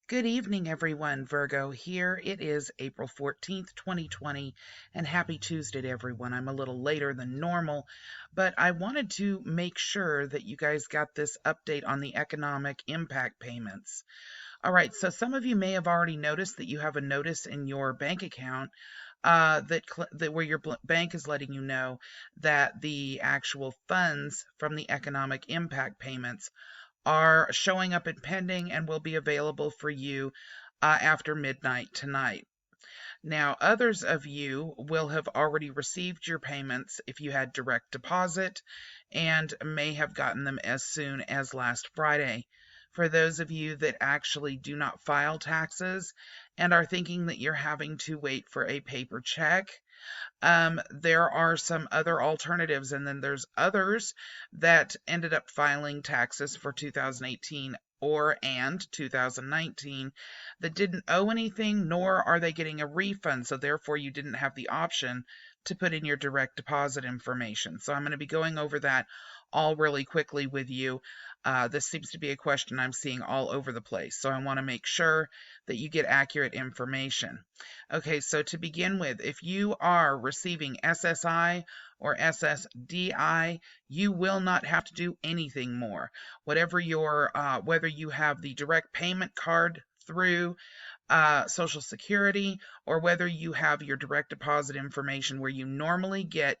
Good evening, everyone. Virgo here. It is April 14th, 2020, and happy Tuesday to everyone. I'm a little later than normal, but I wanted to make sure that you guys got this update on the economic impact payments. All right, so some of you may have already noticed that you have a notice in your bank account that where your bank is letting you know that the actual funds from the economic impact payments are showing up in pending and will be available for you after midnight tonight. Now, others of you will have already received your payments if you had direct deposit and may have gotten them as soon as last Friday. For those of you that actually do not file taxes and are thinking that you're having to wait for a paper check, there are some other alternatives, and then there's others that ended up filing taxes for 2018 and 2019 that didn't owe anything, nor are they getting a refund, so therefore you didn't have the option to put in your direct deposit information. So I'm going to be going over that all really quickly with you. This seems to be a question I'm seeing all over the place, so I want to make sure that you get accurate information. Okay, so to begin with, if you are receiving SSI or SSDI, you will not have to do anything more. Whatever your, whether you have the direct payment card through Social Security, or whether you have your direct deposit information where you normally get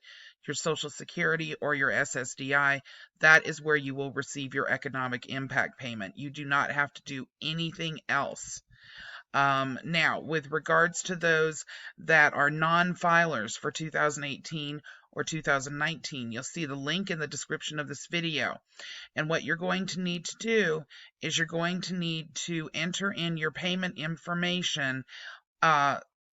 your Social Security or your SSDI, that is where you will receive your economic impact payment. You do not have to do anything else. Now, with regards to those that are non-filers for 2018 or 2019, you'll see the link in the description of this video. And what you're going to need to do is you're going to need to enter in your payment information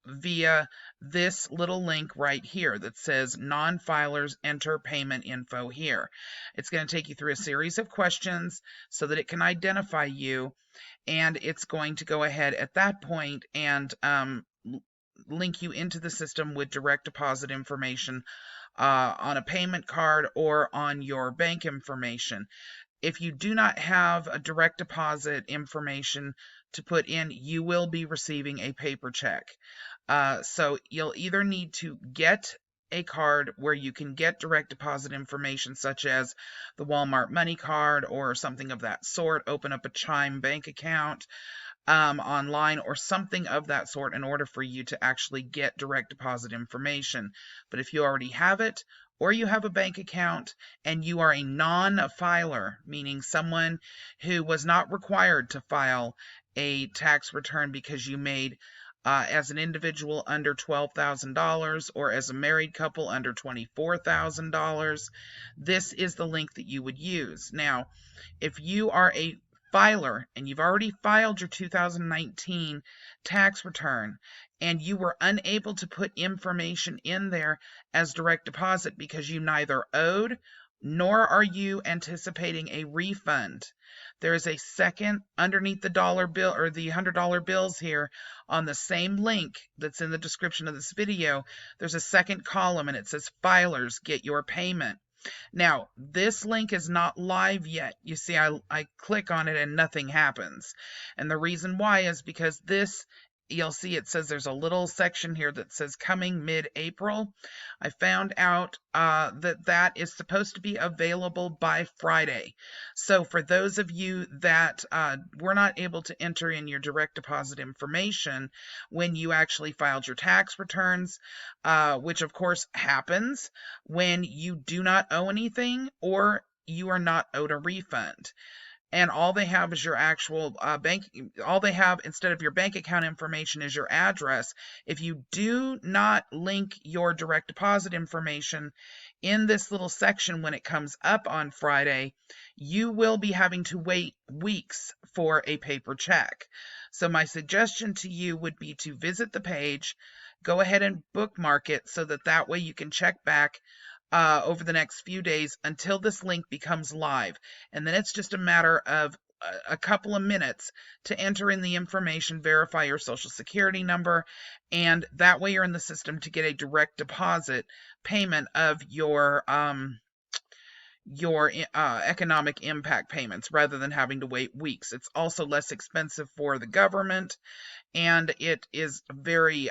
via this little link right here that says non-filers enter payment info here. It's going to take you through a series of questions so that it can identify you, and it's going to go ahead at that point and link you into the system with direct deposit information on a payment card or on your bank information. If you do not have a direct deposit information to put in, you will be receiving a paper check. So you'll either need to get a card where you can get direct deposit information, such as the Walmart Money Card or something of that sort, open up a Chime bank account online or something of that sort in order for you to actually get direct deposit information. But if you already have it, or you have a bank account and you are a non-filer, meaning someone who was not required to file a tax return because you made as an individual under $12,000 or as a married couple under $24,000, this is the link that you would use. Now, if you are a filer and you've already filed your 2019 tax return and you were unable to put information in there as direct deposit because you neither owed nor are you anticipating a refund, there is a second underneath the dollar bill or the $100 bills here on the same link that's in the description of this video. There's a second column and it says filers get your payment. Now, this link is not live yet. You see, I click on it and nothing happens. And the reason why is because you'll see it says there's a little section here that says coming mid-April. I found out that is supposed to be available by Friday. So for those of you that were not able to enter in your direct deposit information when you actually filed your tax returns, which of course happens when you do not owe anything or you are not owed a refund, and all they have is your actual all they have instead of your bank account information is your address. If you do not link your direct deposit information in this little section when it comes up on Friday, you will be having to wait weeks for a paper check. So my suggestion to you would be to visit the page, go ahead and bookmark it so that way you can check back over the next few days until this link becomes live. And then it's just a matter of a couple of minutes to enter in the information, verify your Social Security number, and that way you're in the system to get a direct deposit payment of your your economic impact payments rather than having to wait weeks. It's also less expensive for the government, and it is very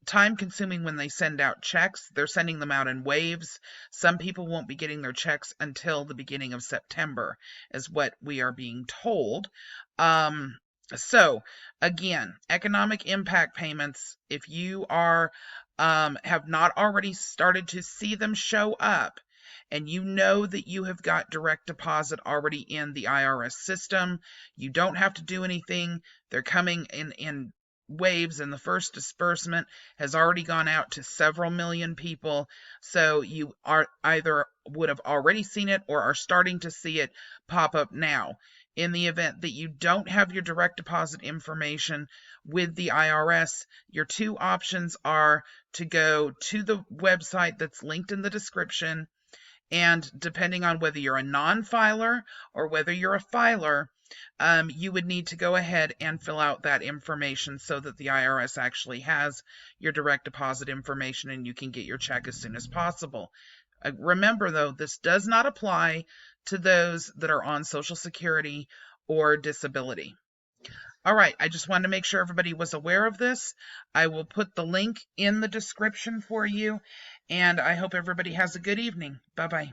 time consuming when they send out checks. They're sending them out in waves. Some people won't be getting their checks until the beginning of September, is what we are being told. So again, economic impact payments, if you are have not already started to see them show up, and you know that you have got direct deposit already in the IRS system, you don't have to do anything. They're coming in waves, and the first disbursement has already gone out to several million people. So you are either would have already seen it or are starting to see it pop up now. In the event that you don't have your direct deposit information with the IRS, your two options are to go to the website that's linked in the description, and depending on whether you're a non-filer or whether you're a filer, you would need to go ahead and fill out that information so that the IRS actually has your direct deposit information and you can get your check as soon as possible. Remember, though, this does not apply to those that are on Social Security or disability. All right, I just wanted to make sure everybody was aware of this. I will put the link in the description for you, and I hope everybody has a good evening. Bye-bye.